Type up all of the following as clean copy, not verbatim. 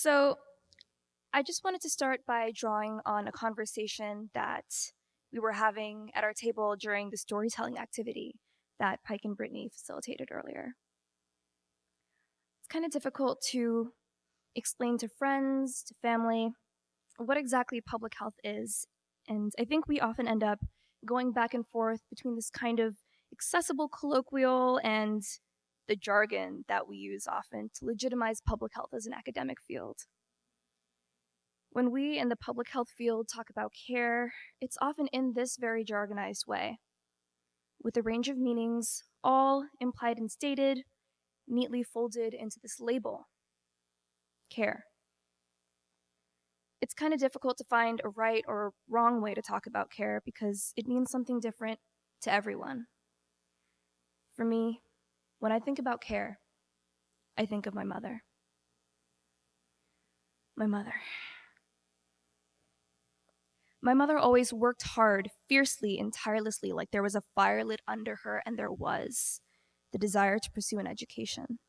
So, I just wanted to start by drawing on a conversation that we were having at our table during the storytelling activity that Pike and Brittany facilitated earlier. It's kind of difficult to explain to friends, to family, what exactly public health is, and I think we often end up going back and forth between this kind of accessible colloquial and the jargon that we use often to legitimize public health as an academic field. When we in the public health field talk about care, it's often in this very jargonized way, with a range of meanings, all implied and stated, neatly folded into this label, care. It's kind of difficult to find a right or wrong way to talk about care because it means something different to everyone. For me, when I think about care, I think of my mother. My mother. My mother always worked hard, fiercely and tirelessly, like there was a fire lit under her, and there was the desire to pursue an education.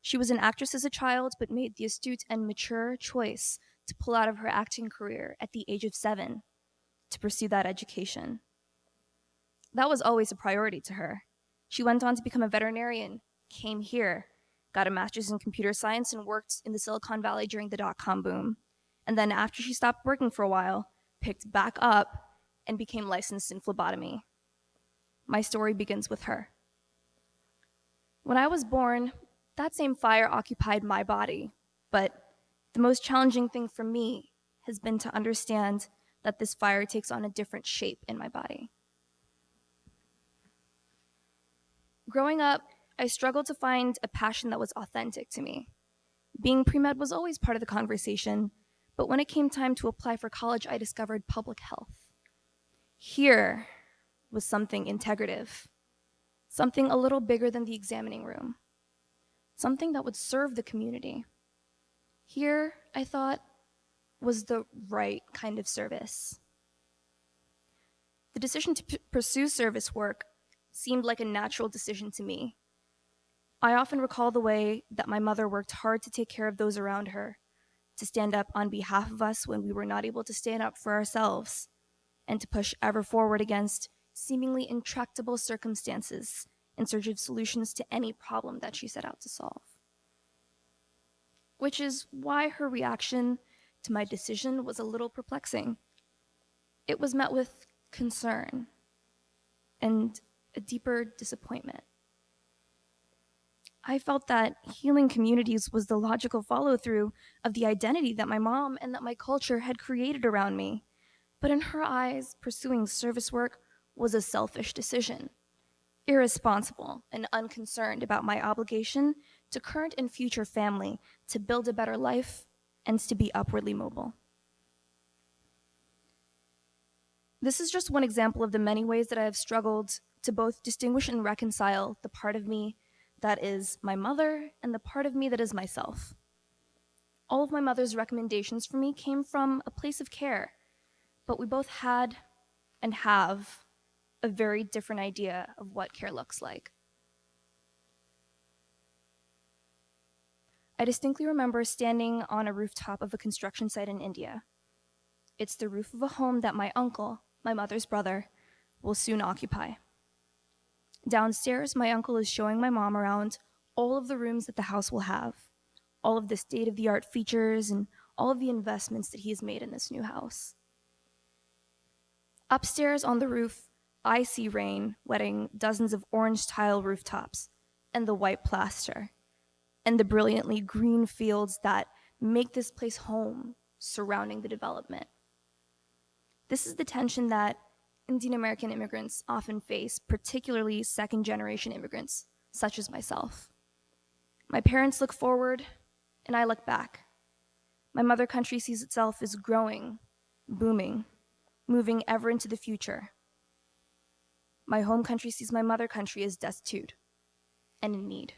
She was an actress as a child, but made the astute and mature choice to pull out of her acting career at the age of 7 to pursue that education. That was always a priority to her. She went on to become a veterinarian, came here, got a master's in computer science, and worked in the Silicon Valley during the dot-com boom. And then after she stopped working for a while, picked back up and became licensed in phlebotomy. My story begins with her. When I was born, that same fire occupied my body, but the most challenging thing for me has been to understand that this fire takes on a different shape in my body. Growing up, I struggled to find a passion that was authentic to me. Being pre-med was always part of the conversation, but when it came time to apply for college, I discovered public health. Here was something integrative, something a little bigger than the examining room, something that would serve the community. Here, I thought, was the right kind of service. The decision to pursue service work seemed like a natural decision to me. I often recall the way that my mother worked hard to take care of those around her, to stand up on behalf of us when we were not able to stand up for ourselves, and to push ever forward against seemingly intractable circumstances in search of solutions to any problem that she set out to solve. Which is why her reaction to my decision was a little perplexing. It was met with concern and a deeper disappointment. I felt that healing communities was the logical follow-through of the identity that my mom and that my culture had created around me. But in her eyes, pursuing service work was a selfish decision, irresponsible and unconcerned about my obligation to current and future family to build a better life and to be upwardly mobile. This is just one example of the many ways that I have struggled to both distinguish and reconcile the part of me that is my mother and the part of me that is myself. All of my mother's recommendations for me came from a place of care, but we both had and have a very different idea of what care looks like. I distinctly remember standing on a rooftop of a construction site in India. It's the roof of a home that my uncle, my mother's brother, will soon occupy. Downstairs, my uncle is showing my mom around all of the rooms that the house will have, all of the state-of-the-art features, and all of the investments that he has made in this new house. Upstairs on the roof, I see rain wetting dozens of orange tile rooftops and the white plaster and the brilliantly green fields that make this place home surrounding the development. This is the tension that Indian American immigrants often face, particularly second-generation immigrants, such as myself. My parents look forward, and I look back. My mother country sees itself as growing, booming, moving ever into the future. My home country sees my mother country as destitute and in need.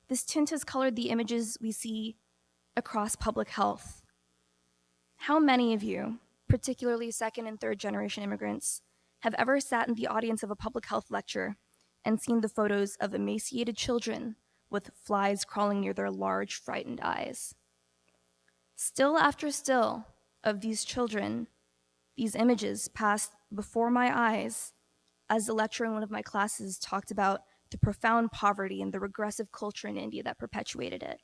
This tint has colored the images we see across public health. How many of you, particularly second and third generation immigrants, have ever sat in the audience of a public health lecture and seen the photos of emaciated children with flies crawling near their large, frightened eyes. Still after still of these children, these images passed before my eyes as the lecturer in one of my classes talked about the profound poverty and the regressive culture in India that perpetuated it.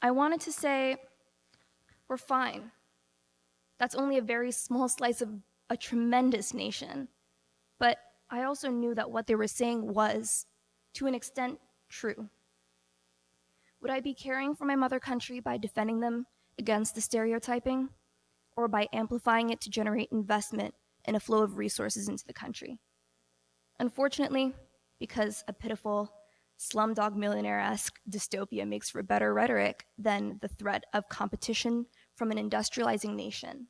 I wanted to say, we're fine. That's only a very small slice of a tremendous nation. But I also knew that what they were saying was, to an extent, true. Would I be caring for my mother country by defending them against the stereotyping, or by amplifying it to generate investment and a flow of resources into the country? Unfortunately, because a pitiful Slumdog Millionaire-esque dystopia makes for better rhetoric than the threat of competition from an industrializing nation,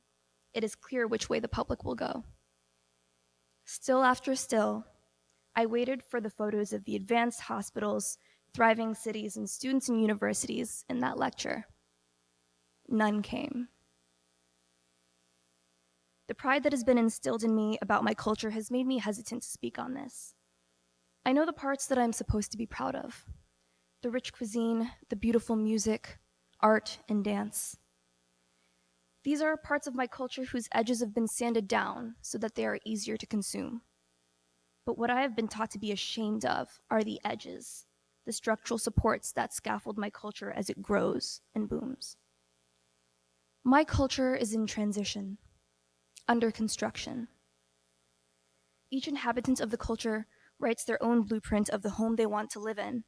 it is clear which way the public will go. Still after still, I waited for the photos of the advanced hospitals, thriving cities, and students in universities in that lecture. None came. The pride that has been instilled in me about my culture has made me hesitant to speak on this. I know the parts that I'm supposed to be proud of: the rich cuisine, the beautiful music, art, and dance. These are parts of my culture whose edges have been sanded down so that they are easier to consume. But what I have been taught to be ashamed of are the edges, the structural supports that scaffold my culture as it grows and booms. My culture is in transition, under construction. Each inhabitant of the culture writes their own blueprint of the home they want to live in,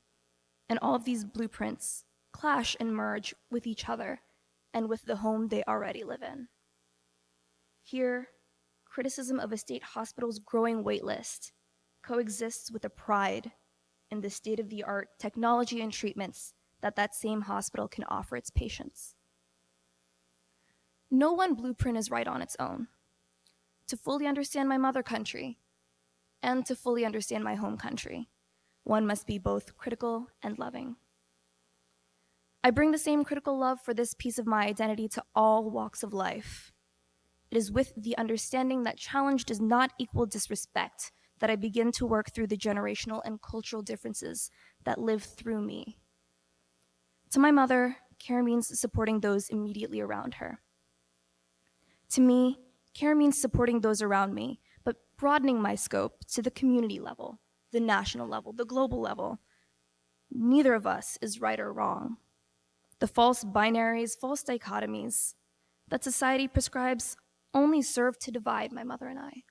and all of these blueprints clash and merge with each other and with the home they already live in. Here, criticism of a state hospital's growing waitlist coexists with a pride in the state-of-the-art technology and treatments that that same hospital can offer its patients. No one blueprint is right on its own. To fully understand my mother country and to fully understand my home country, one must be both critical and loving. I bring the same critical love for this piece of my identity to all walks of life. It is with the understanding that challenge does not equal disrespect that I begin to work through the generational and cultural differences that live through me. To my mother, care means supporting those immediately around her. To me, care means supporting those around me, but broadening my scope to the community level, the national level, the global level. Neither of us is right or wrong. The false binaries, false dichotomies that society prescribes only serve to divide my mother and I.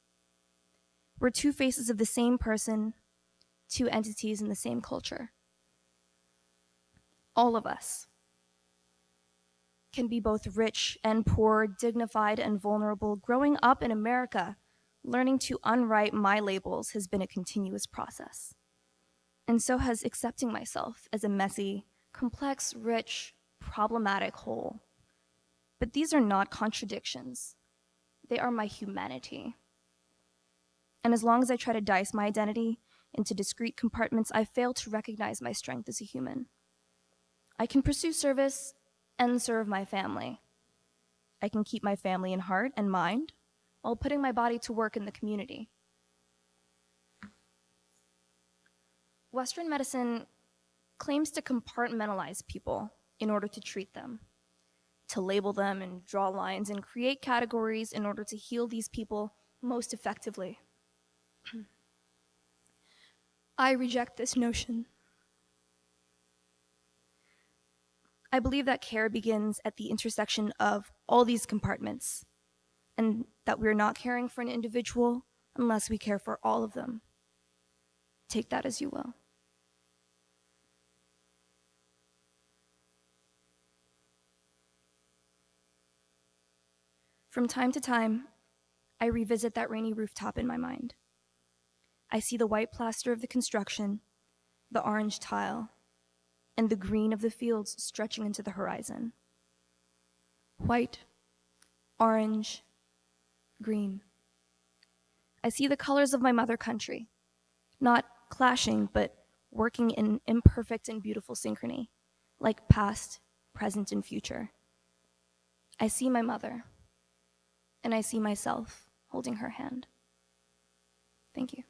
We're two faces of the same person, two entities in the same culture. All of us can be both rich and poor, dignified and vulnerable. Growing up in America, learning to unwrite my labels has been a continuous process. And so has accepting myself as a messy, complex, rich, problematic whole. But these are not contradictions. They are my humanity. And as long as I try to dice my identity into discrete compartments, I fail to recognize my strength as a human. I can pursue service and serve my family. I can keep my family in heart and mind while putting my body to work in the community. Western medicine claims to compartmentalize people in order to treat them, to label them and draw lines and create categories in order to heal these people most effectively. I reject this notion. I believe that care begins at the intersection of all these compartments, and that we're not caring for an individual unless we care for all of them. Take that as you will. From time to time, I revisit that rainy rooftop in my mind. I see the white plaster of the construction, the orange tile, and the green of the fields stretching into the horizon. White, orange, green. I see the colors of my mother country, not clashing, but working in imperfect and beautiful synchrony, like past, present, and future. I see my mother, and I see myself holding her hand. Thank you.